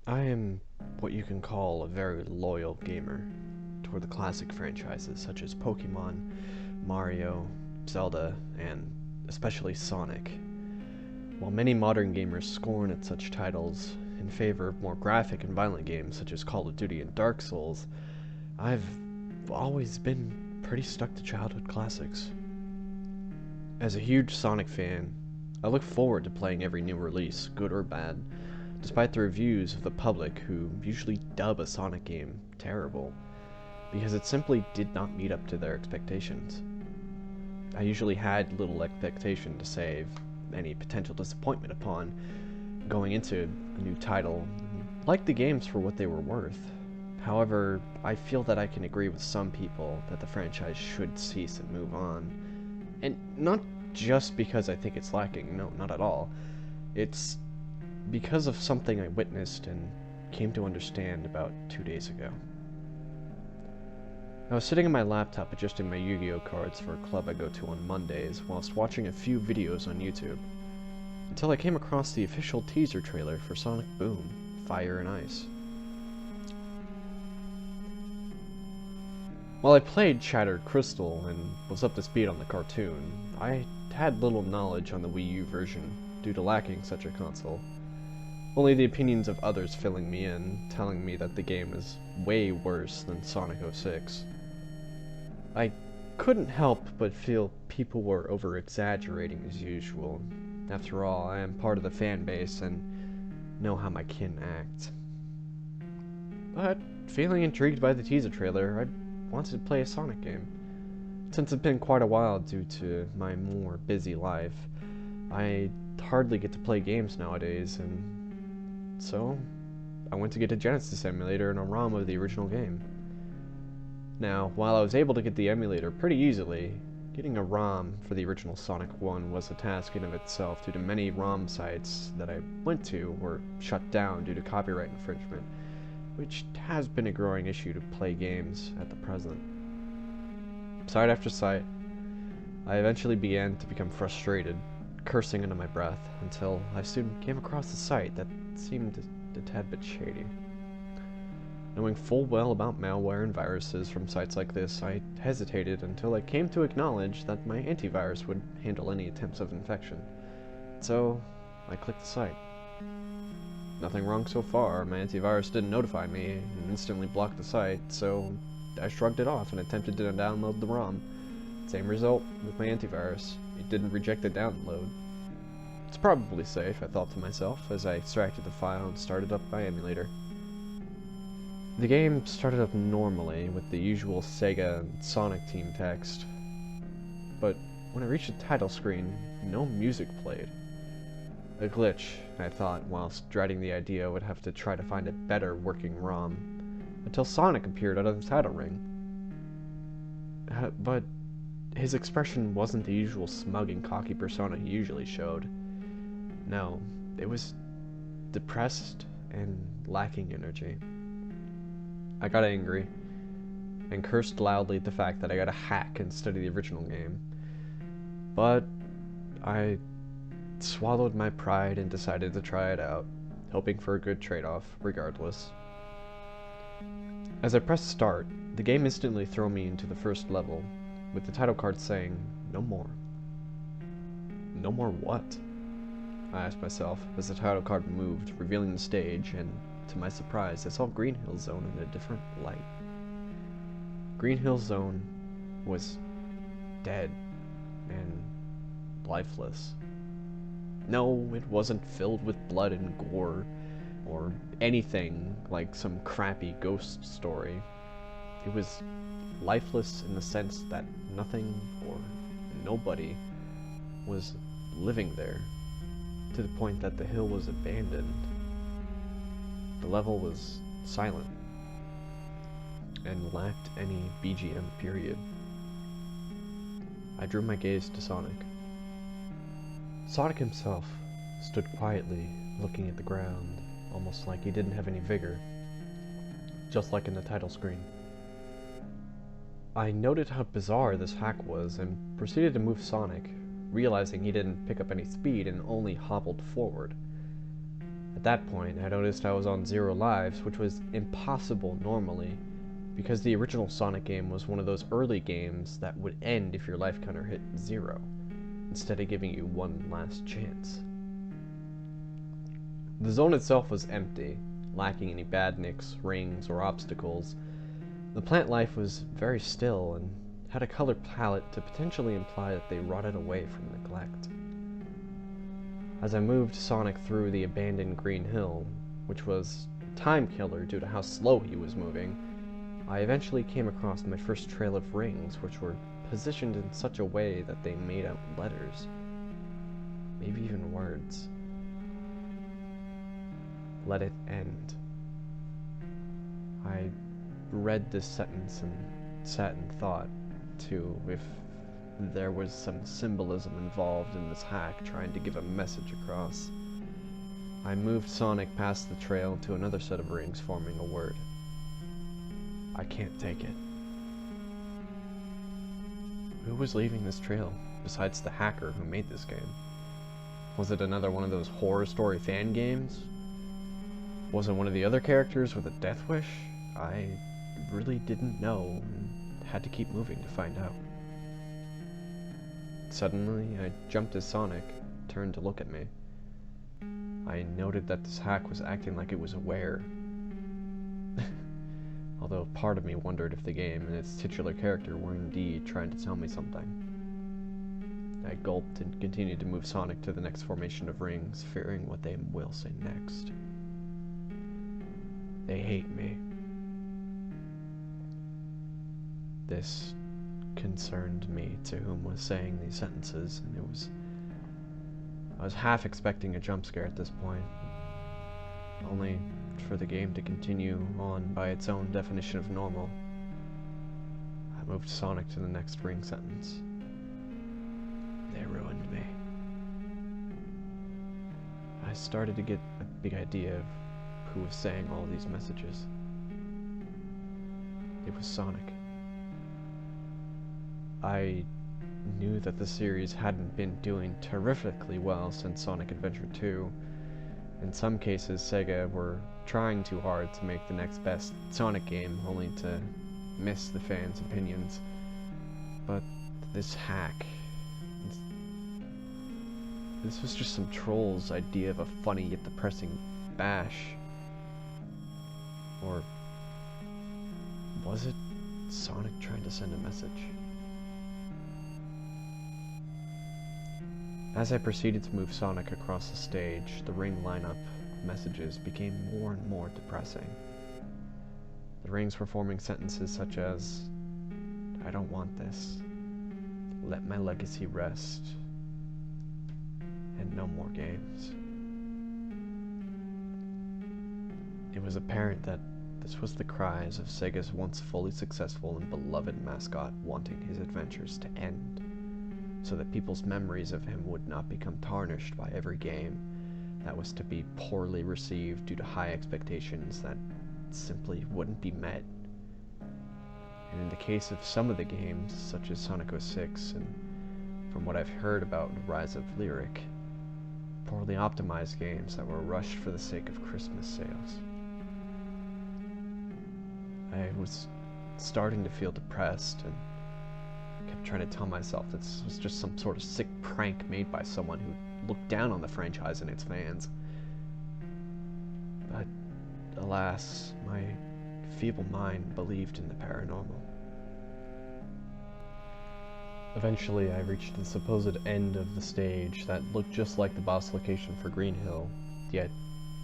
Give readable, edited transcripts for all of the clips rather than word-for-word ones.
I am what you can call a very loyal gamer toward the classic franchises such as Pokemon, Mario, Zelda, and especially Sonic. While many modern gamers scorn at such titles in favor of more graphic and violent games such as Call of Duty and Dark Souls, I've always been pretty stuck to childhood classics. As a huge Sonic fan, I look forward to playing every new release, good or bad, despite the reviews of the public who usually dub a Sonic game terrible, because it simply did not meet up to their expectations. I usually had little expectation to save any potential disappointment upon going into a new title, and liked the games for what they were worth. However, I feel that I can agree with some people that the franchise should cease and move on. And not just because I think it's lacking, no, not at all. It's because of something I witnessed and came to understand about 2 days ago. I was sitting on my laptop adjusting my Yu-Gi-Oh cards for a club I go to on Mondays whilst watching a few videos on YouTube, until I came across the official teaser trailer for Sonic Boom: Fire and Ice. While I played Shattered Crystal and was up to speed on the cartoon, I had little knowledge on the Wii U version due to lacking such a console. Only the opinions of others filling me in, telling me that the game is way worse than Sonic 06. I couldn't help but feel people were over-exaggerating as usual. After all, I am part of the fan base and know how my kin act. But, feeling intrigued by the teaser trailer, I wanted to play a Sonic game. Since it's been quite a while due to my more busy life, I hardly get to play games nowadays, and so I went to get a Genesis emulator and a ROM of the original game. Now, while I was able to get the emulator pretty easily, getting a ROM for the original Sonic 1 was a task in of itself due to many ROM sites that I went to were shut down due to copyright infringement, which has been a growing issue to play games at the present. Site after site, I eventually began to become frustrated, cursing under my breath, until I soon came across a site that seemed a tad bit shady. Knowing full well about malware and viruses from sites like this, I hesitated until I came to acknowledge that my antivirus would handle any attempts of infection. So, I clicked the site. Nothing wrong so far. My antivirus didn't notify me and instantly blocked the site, so I shrugged it off and attempted to download the ROM. Same result with my antivirus. It didn't reject the download. It's probably safe, I thought to myself, as I extracted the file and started up my emulator. The game started up normally with the usual Sega and Sonic team text, but when I reached the title screen, no music played. A glitch, I thought, whilst dreading the idea I would have to try to find a better working ROM, until Sonic appeared out of the title ring. But his expression wasn't the usual smug and cocky persona he usually showed. No, it was depressed and lacking energy. I got angry, and cursed loudly at the fact that I got a hack instead of the original game. But I swallowed my pride and decided to try it out, hoping for a good trade-off, regardless. As I pressed start, the game instantly threw me into the first level, with the title card saying, "No more." No more what? I asked myself as the title card moved, revealing the stage, and to my surprise, I saw Green Hill Zone in a different light. Green Hill Zone was dead and lifeless. No, it wasn't filled with blood and gore, or anything like some crappy ghost story. It was lifeless in the sense that nothing or nobody was living there, to the point that the hill was abandoned. The level was silent, and lacked any BGM period. I drew my gaze to Sonic. Sonic himself stood quietly, looking at the ground, almost like he didn't have any vigor, just like in the title screen. I noted how bizarre this hack was and proceeded to move Sonic, realizing he didn't pick up any speed and only hobbled forward. At that point, I noticed I was on 0 lives, which was impossible normally, because the original Sonic game was one of those early games that would end if your life counter hit 0, instead of giving you one last chance. The zone itself was empty, lacking any badniks, rings, or obstacles. The plant life was very still and had a color palette to potentially imply that they rotted away from neglect. As I moved Sonic through the abandoned green hill, which was a time killer due to how slow he was moving, I eventually came across my first trail of rings, which were positioned in such a way that they made out letters, maybe even words. Let it end. I read this sentence and sat and thought, too, if there was some symbolism involved in this hack trying to give a message across. I moved Sonic past the trail to another set of rings forming a word. I can't take it. Who was leaving this trail, besides the hacker who made this game? Was it another one of those horror story fan games? Was it one of the other characters with a death wish? I really didn't know, and had to keep moving to find out. Suddenly, I jumped as Sonic turned to look at me. I noted that this hack was acting like it was aware. Although part of me wondered if the game and its titular character were indeed trying to tell me something. I gulped and continued to move Sonic to the next formation of rings, fearing what they will say next. They hate me. This concerned me to whom was saying these sentences, and I was half expecting a jump scare at this point, only for the game to continue on by its own definition of normal. I moved Sonic to the next ring sentence. They ruined me. I started to get a big idea of who was saying all these messages. It was Sonic. I knew that the series hadn't been doing terrifically well since Sonic Adventure 2. In some cases, Sega were trying too hard to make the next best Sonic game, only to miss the fans' opinions. But this hack, this was just some troll's idea of a funny yet depressing bash. Or was it Sonic trying to send a message? As I proceeded to move Sonic across the stage, the ring lineup of messages became more and more depressing. The rings were forming sentences such as, I don't want this, let my legacy rest, and no more games. It was apparent that this was the cries of Sega's once fully successful and beloved mascot wanting his adventures to end, so that people's memories of him would not become tarnished by every game that was to be poorly received due to high expectations that simply wouldn't be met. And in the case of some of the games, such as Sonic 06, and from what I've heard about Rise of Lyric, poorly optimized games that were rushed for the sake of Christmas sales. I was starting to feel depressed and kept trying to tell myself that this was just some sort of sick prank made by someone who looked down on the franchise and its fans. But, alas, my feeble mind believed in the paranormal. Eventually, I reached the supposed end of the stage that looked just like the boss location for Green Hill, yet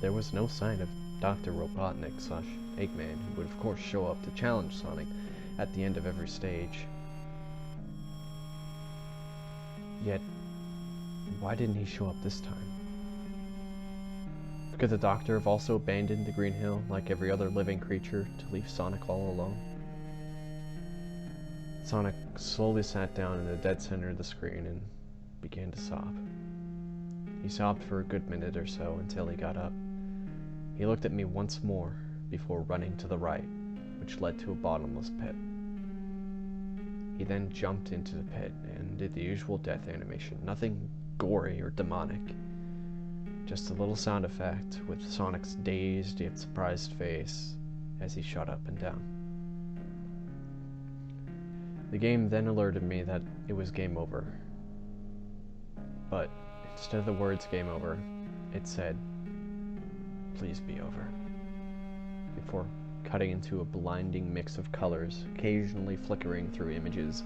there was no sign of Dr. Robotnik/Eggman, who would of course show up to challenge Sonic at the end of every stage. Yet, why didn't he show up this time? Could the Doctor have also abandoned the Green Hill like every other living creature to leave Sonic all alone? Sonic slowly sat down in the dead center of the screen and began to sob. He sobbed for a good minute or so until he got up. He looked at me once more before running to the right, which led to a bottomless pit. He then jumped into the pit and did the usual death animation, nothing gory or demonic. Just a little sound effect with Sonic's dazed yet surprised face as he shot up and down. The game then alerted me that it was game over. But instead of the words game over, it said, please be over. Before cutting into a blinding mix of colors, occasionally flickering through images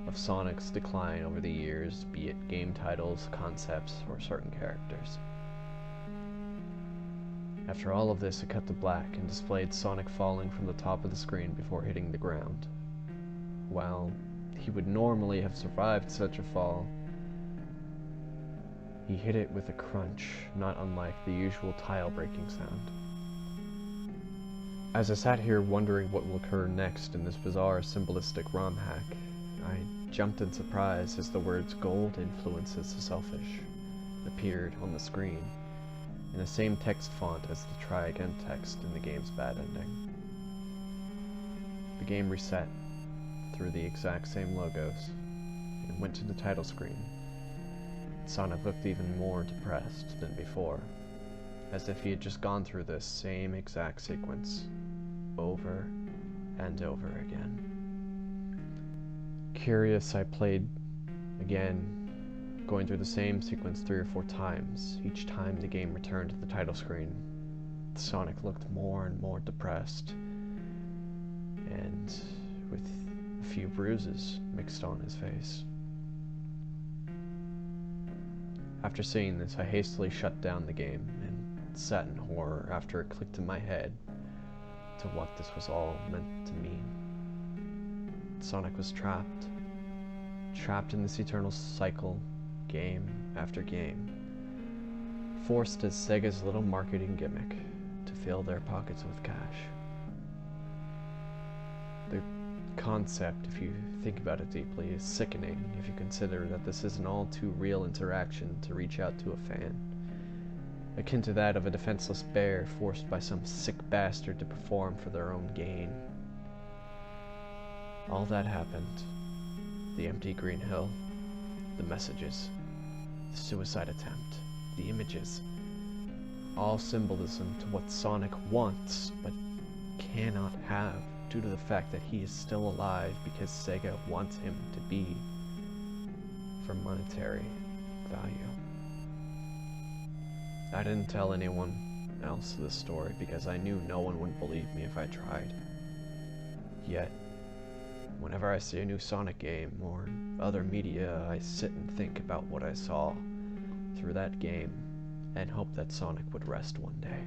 of Sonic's decline over the years, be it game titles, concepts, or certain characters. After all of this, it cut to black and displayed Sonic falling from the top of the screen before hitting the ground. While he would normally have survived such a fall, he hit it with a crunch, not unlike the usual tile breaking sound. As I sat here wondering what will occur next in this bizarre symbolistic ROM hack, I jumped in surprise as the words "gold influences the selfish" appeared on the screen, in the same text font as the try again text in the game's bad ending. The game reset through the exact same logos and went to the title screen. Sonic looked even more depressed than before, as if he had just gone through this same exact sequence over and over again. Curious, I played again, going through the same sequence 3 or 4 times. Each time the game returned to the title screen, Sonic looked more and more depressed, and with a few bruises mixed on his face. After seeing this, I hastily shut down the game and sat in horror after it clicked in my head to what this was all meant to mean. Sonic was trapped in this eternal cycle, game after game, forced as Sega's little marketing gimmick to fill their pockets with cash. The concept, if you think about it deeply, is sickening if you consider that this is an all too real interaction to reach out to a fan, akin to that of a defenseless bear forced by some sick bastard to perform for their own gain. All that happened. The empty green hill, the messages, the suicide attempt, the images, all symbolism to what Sonic wants but cannot have due to the fact that he is still alive because Sega wants him to be for monetary value. I didn't tell anyone else this story because I knew no one would believe me if I tried. Yet, whenever I see a new Sonic game or other media, I sit and think about what I saw through that game and hope that Sonic would rest one day.